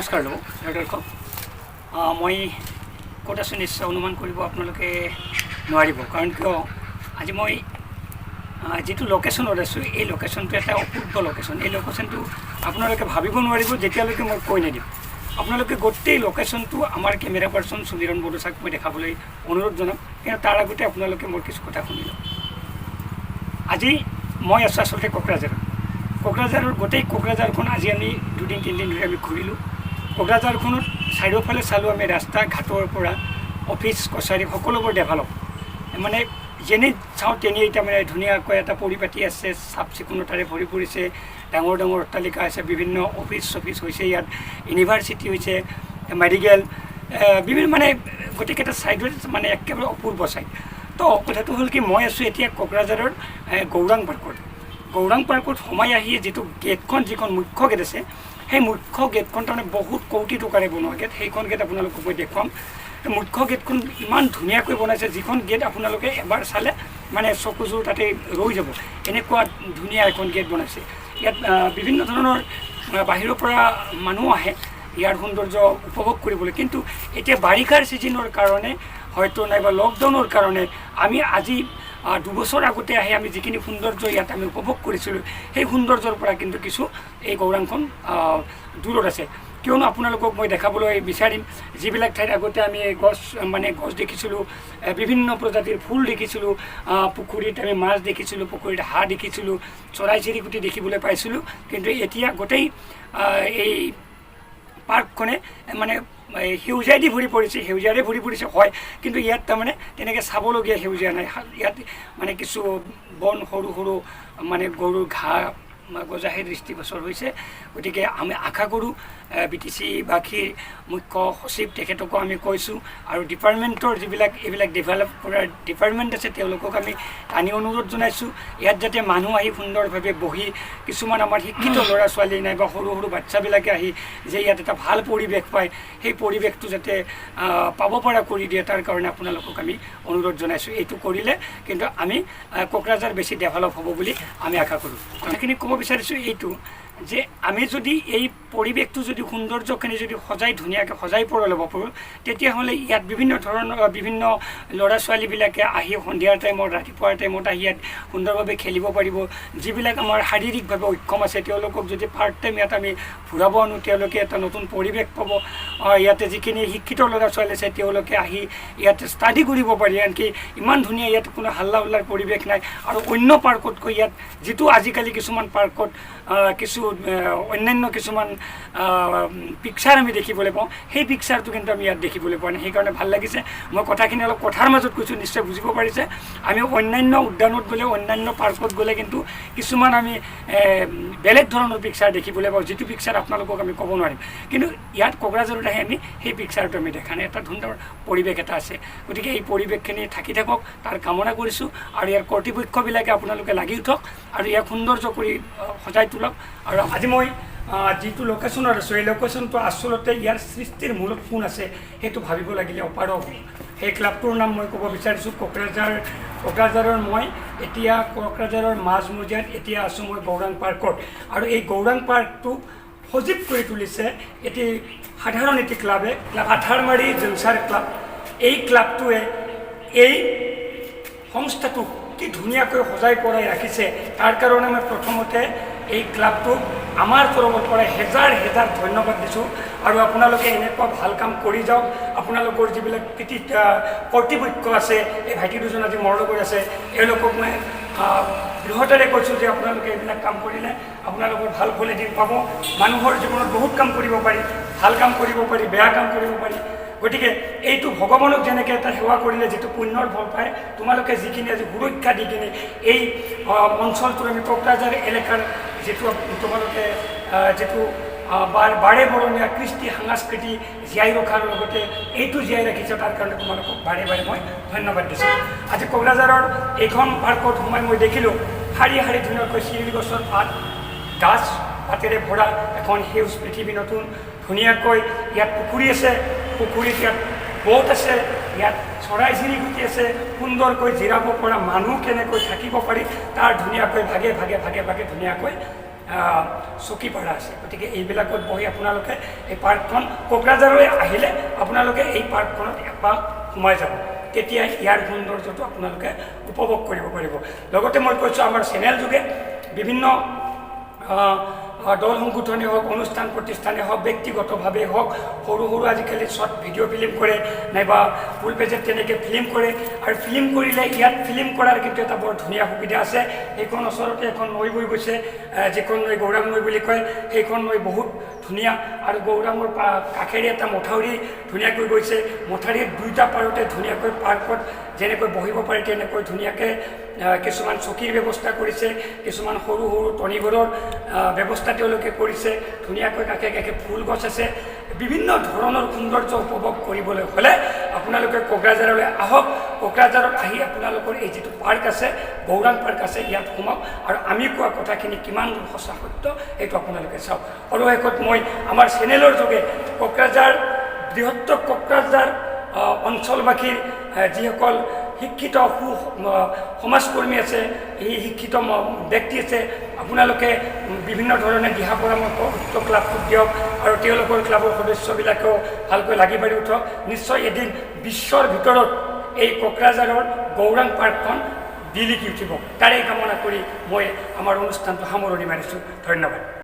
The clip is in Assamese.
নমস্কাৰ দৰ্শক মই ক'ত আছোঁ নিশ্চয় অনুমান কৰিব আপোনালোকে নোৱাৰিব কাৰণ কিয় আজি মই যিটো লোকেশ্যনত আছোঁ এই লোকেশ্যনটো এটা অপূৰ্ব লোকেশ্যন। এই লোকেশ্যনটো আপোনালোকে ভাবিব নোৱাৰিব যেতিয়ালৈকে মই কৈ নিদিম। আপোনালোকে গোটেই লোকেশ্যনটো আমাৰ কেমেৰা পাৰ্চন সুমিৰণ বড়োচাক মই দেখাবলৈ অনুৰোধ জনাম, কিন্তু তাৰ আগতে আপোনালোকে মোৰ কিছু কথা শুনি লওক। আজি মই আছোঁ আচলতে কোকৰাঝাৰৰ গোটেই কোকৰাঝাৰখন আজি আমি দুদিন তিনিদিন ধৰি আমি ঘূৰিলোঁ। কোকৰাঝাৰখনত চাৰিওফালে চালোঁ আমি ৰাস্তা ঘাটৰ পৰা অফিচ কছাৰী সকলোবোৰ ডেভেলপ, মানে যেনে চাওঁ তেনেই এতিয়া মানে ধুনীয়াকৈ এটা পৰিপাটি আছে, চাফ চিকুণতাৰে ভৰি পৰিছে, ডাঙৰ ডাঙৰ অট্টালিকা আছে, বিভিন্ন অফিচ চফিচ হৈছে, ইয়াত ইউনিভাৰ্চিটি হৈছে, মেডিকেল বিভিন্ন মানে গোটেইকেইটা ছাইডত মানে একেবাৰে অপূৰ্ব ছাইড। তো কথাটো হ'ল কি, মই আছোঁ এতিয়া কোকৰাঝাৰৰ গৌৰাং পাৰ্কত সোমাই আহি যিটো গেটখন যিখন মুখ্য গেট আছে, সেই মুখ্য গেটখন তাৰমানে বহুত কোটি টকাৰে বনোৱা গেট। সেইখন গেট আপোনালোকক মই দেখুৱাম। মুখ্য গেটখন ইমান ধুনীয়াকৈ বনাইছে, যিখন গেট আপোনালোকে এবাৰ চালে মানে চকুযোৰ তাতে ৰৈ যাব, এনেকুৱা ধুনীয়া এখন গেট বনাইছে। ইয়াত বিভিন্ন ধৰণৰ বাহিৰৰ পৰা মানুহ আহে ইয়াৰ সৌন্দৰ্য উপভোগ কৰিবলৈ, কিন্তু এতিয়া বাৰিষাৰ ছিজনৰ কাৰণে হয়তো নাইবা লকডাউনৰ কাৰণে আমি আজি দুবছৰ আগতে আহি আমি যিখিনি সৌন্দৰ্য ইয়াত আমি উপভোগ কৰিছিলোঁ, সেই সৌন্দৰ্যৰ পৰা কিন্তু কিছু এই গৌৰাংখন দূৰত আছে। কিয়নো আপোনালোকক মই দেখাবলৈ বিচাৰিম যিবিলাক ঠাইত আগতে আমি গছ দেখিছিলোঁ, বিভিন্ন প্ৰজাতিৰ ফুল দেখিছিলোঁ, পুখুৰীত আমি মাছ দেখিছিলোঁ, পুখুৰীত হাঁহ দেখিছিলোঁ, চৰাই চিৰিকটি দেখিবলৈ পাইছিলোঁ, কিন্তু এতিয়া গোটেই এই পাৰ্কখনে মানে সেউজীয়াদি ভৰি পৰিছে হয়, কিন্তু ইয়াত তাৰমানে তেনেকৈ চাবলগীয়া সেউজীয়া নাই। ইয়াত মানে কিছু বন সৰু সৰু মানে গৰুৰ ঘাঁহ গজা সেই দৃষ্টিগোচৰ হৈছে। গতিকে আমি আশা কৰোঁ BTC বাসীৰ মুখ্য সচিব তেখেতকো আমি কৈছোঁ, আৰু ডিপাৰ্টমেণ্টৰ যিবিলাক এইবিলাক ডেভেলপ কৰাৰ ডিপাৰ্টমেণ্ট আছে তেওঁলোকক আমি টানি অনুৰোধ জনাইছোঁ, ইয়াত যাতে মানুহ আহি সুন্দৰভাৱে বহি কিছুমান আমাৰ শিক্ষিত ল'ৰা ছোৱালী নাইবা সৰু সৰু বাচ্চাবিলাকে আহি যে ইয়াত এটা ভাল পৰিৱেশ পায়, সেই পৰিৱেশটো যাতে পাব পৰা কৰি দিয়ে, তাৰ কাৰণে আপোনালোকক আমি অনুৰোধ জনাইছোঁ। এইটো কৰিলে কিন্তু আমি কোকৰাঝাৰ বেছি ডেভেলপ হ'ব বুলি আমি আশা কৰোঁ। কথাখিনি ক'ব বিচাৰিছোঁ এইটো যে আমি যদি এই পৰিৱেশটো যদি সৌন্দৰ্যখিনি যদি ধুনীয়াকৈ সজাই ল'ব পাৰোঁ, তেতিয়াহ'লে ইয়াত বিভিন্ন ল'ৰা ছোৱালীবিলাকে আহি সন্ধিয়াৰ টাইমত ৰাতিপুৱাৰ টাইমত আহি ইয়াত সুন্দৰভাৱে খেলিব পাৰিব। যিবিলাক আমাৰ শাৰীৰিকভাৱে অক্ষম আছে তেওঁলোকক যদি পাৰ্ট টাইম ইয়াত আমি ঘূৰাব আনোঁ, তেওঁলোকে এটা নতুন পৰিৱেশ পাব। ইয়াতে যিখিনি শিক্ষিত ল'ৰা ছোৱালী আছে তেওঁলোকে আহি ইয়াত ষ্টাডি কৰিব পাৰি, আনকি ইমান ধুনীয়া ইয়াত কোনো হাল্লা হোল্লাৰ পৰিৱেশ নাই। আৰু অন্য পাৰ্কতকৈ ইয়াত যিটো আজিকালি কিছুমান পাৰ্কত কিছু অন্যান্য কিছুমান পিকচাৰ আমি দেখিবলৈ পাওঁ, সেই পিকচাৰটো কিন্তু আমি ইয়াত দেখিবলৈ পোৱা নাই। সেইকাৰণে ভাল লাগিছে। মই কথাখিনি অলপ কথাৰ মাজত কৈছোঁ, নিশ্চয় বুজিব পাৰিছে। আমি অন্যান্য উদ্যানত গ'লে, অন্যান্য পাৰ্কত গ'লে কিন্তু কিছুমান আমি বেলেগ ধৰণৰ পিকচাৰ দেখিবলৈ পাওঁ, যিটো পিকচাৰ আপোনালোকক আমি ক'ব নোৱাৰিম। কিন্তু ইয়াত কোকৰাঝাৰত আহি আমি সেই পিকচাৰটো আমি দেখা নাই। এটা ধুনীয়া পৰিৱেশ এটা আছে। গতিকে এই পৰিৱেশখিনি থাকি থাকক তাৰ কামনা কৰিছোঁ, আৰু ইয়াৰ কৰ্তৃপক্ষবিলাকে আপোনালোকে লাগি উঠক আৰু ইয়াক সৌন্দৰ্য কৰি সজাই তোলক। আৰু আজি মই যিটো লোকেশ্যনত আছোঁ, এই লোকেশ্যনটো আচলতে ইয়াৰ সৃষ্টিৰ মূলত কোন আছে সেইটো ভাবিব লাগিলে অপাৰগ। সেই ক্লাবটোৰ নাম মই ক'ব বিচাৰিছোঁ কোকৰাঝাৰৰ। মই এতিয়া কোকৰাঝাৰৰ মাজমজিয়াত এতিয়া আছোঁ মই গৌৰাং পাৰ্কত, আৰু এই গৌৰাং পাৰ্কটো সজীৱ কৰি তুলিছে এটি সাধাৰণ এটি ক্লাবে, আঠাৰমাৰী জলচাৰ ক্লাব। এই ক্লাবটোৱে এই সংস্থাটোক কি ধুনীয়াকৈ সজাই পৰাই ৰাখিছে, তাৰ কাৰণে মই প্ৰথমতে এই ক্লাবটোক আমাৰ তৰফৰ পৰা হেজাৰ ধন্যবাদ দিছোঁ। আৰু আপোনালোকে এনেকুৱা ভাল কাম কৰি যাওক। আপোনালোকৰ যিবিলাক কৰ্তৃপক্ষ আছে, এই ভাইটি দুজন আজি মৰলগৈ আছে, এওঁলোকক মই বৃহত্তৰে কৈছোঁ যে আপোনালোকে এইবিলাক কাম কৰিলে আপোনালোকৰ ভাল ফল এদিন পাব। মানুহৰ জীৱনত বহুত কাম কৰিব পাৰি, ভাল কাম কৰিব পাৰি, বেয়া কাম কৰিব পাৰি। গতিকে এইটো ভগৱানক যেনেকৈ এটা সেৱা কৰিলে যিটো পুণ্যৰ ফল পায়, তোমালোকে যিখিনি আজি সুৰক্ষা দি কিনে এই অঞ্চলটোৰ আমি কোকৰাঝাৰ এলেকাৰ যিটো তোমালোকে যিটো বাৰে বৰণীয়া কৃষ্টি সাংস্কৃতি জীয়াই ৰখাৰ লগতে এইটো জীয়াই ৰাখিছে, তাৰ কাৰণে তোমালোকক বাৰে মই ধন্যবাদ দিছোঁ। আজি কোকৰাঝাৰৰ এইখন পাৰ্কত সোমাই মই দেখিলোঁ শাৰী ধুনীয়াকৈ চিৰিৰি গছৰ গাছ পাতেৰে ভৰা এখন সেউজ পৃথিৱী, নতুন ধুনীয়াকৈ ইয়াত পুখুৰী আছে, পুখুৰীত ইয়াত ব'ট আছে, ইয়াত চৰাই চিৰিকটি আছে, সুন্দৰকৈ জিৰাব পৰা মানুহ কেনেকৈ থাকিব পাৰি তাৰ ধুনীয়াকৈ ভাগে ধুনীয়াকৈ চকীপাৰা আছে। গতিকে এইবিলাকত বহি আপোনালোকে এই পাৰ্কখন কোকৰাঝাৰলৈ আহিলে আপোনালোকে এই পাৰ্কখনত এপাক সোমাই যাব, তেতিয়া ইয়াৰ সৌন্দৰ্যটো আপোনালোকে উপভোগ কৰিব পাৰিব। লগতে মই কৈছোঁ আমাৰ চেনেল যোগে বিভিন্ন দল সংগঠনেই হওক, অনুষ্ঠান প্ৰতিষ্ঠানেই হওক, ব্যক্তিগতভাৱেই হওক, সৰু সৰু আজিকালি শ্বৰ্ট ভিডিঅ' ফিল্ম কৰে নাইবা ফুল পেজত তেনেকৈ ফিল্ম কৰে। আৰু ফিল্ম কৰিলে ইয়াত ফিল্ম কৰাৰ কিন্তু এটা বৰ ধুনীয়া সুবিধা আছে। সেইখন ওচৰতে এখন নৈ বৈ গৈছে, যিখন নৈ গৌৰাং নৈ বুলি কয়। সেইখন নৈ বহুত ধুনীয়া আৰু গৌৰাঙৰ কাষেৰে এটা মথাউৰি ধুনীয়াকৈ গৈছে। মথাউৰিৰ দুয়োটা পাৰতে ধুনীয়াকৈ পাৰ্কত যেনেকৈ বহিব পাৰে তেনেকৈ ধুনীয়াকৈ কিছুমান চকীৰ ব্যৱস্থা কৰিছে, কিছুমান সৰু সৰু টনিঘৰৰ ব্যৱস্থা তেওঁলোকে কৰিছে। ধুনীয়াকৈ কাষে কাষে ফুল গছ আছে। বিভিন্ন ধৰণৰ সৌন্দৰ্য উপভোগ কৰিবলৈ হ'লে আপোনালোকে কোকৰাঝাৰলৈ আহক। কোকৰাঝাৰত আহি আপোনালোকৰ এই যিটো পাৰ্ক আছে, গৌৰাং পাৰ্ক আছে, ইয়াত সোমাওক আৰু আমি কোৱা কথাখিনি কিমান দূৰ সঁচা সত্য সেইটো আপোনালোকে চাওক। আৰু শেষত মই আমাৰ চেনেলৰ যোগে কোকৰাঝাৰ বৃহত্তৰ কোকৰাঝাৰ অঞ্চলবাসীৰ যিসকল শিক্ষিত সমাজকৰ্মী আছে, এই শিক্ষিত ব্যক্তি আছে, আপোনালোকে বিভিন্ন ধৰণে দিহা পৰামৰ্শ উক্ত ক্লাবটোক দিয়ক আৰু তেওঁলোকৰ ক্লাবৰ সদস্যবিলাকেও ভালকৈ লাগি পাৰি উঠক। নিশ্চয় এদিন বিশ্বৰ ভিতৰত এই কোকৰাঝাৰৰ গৌৰাং পাৰ্কখন জিলিকি উঠিব। তাৰে কামনা কৰি মই আমাৰ অনুষ্ঠানটো সামৰণি মাৰিছোঁ। ধন্যবাদ।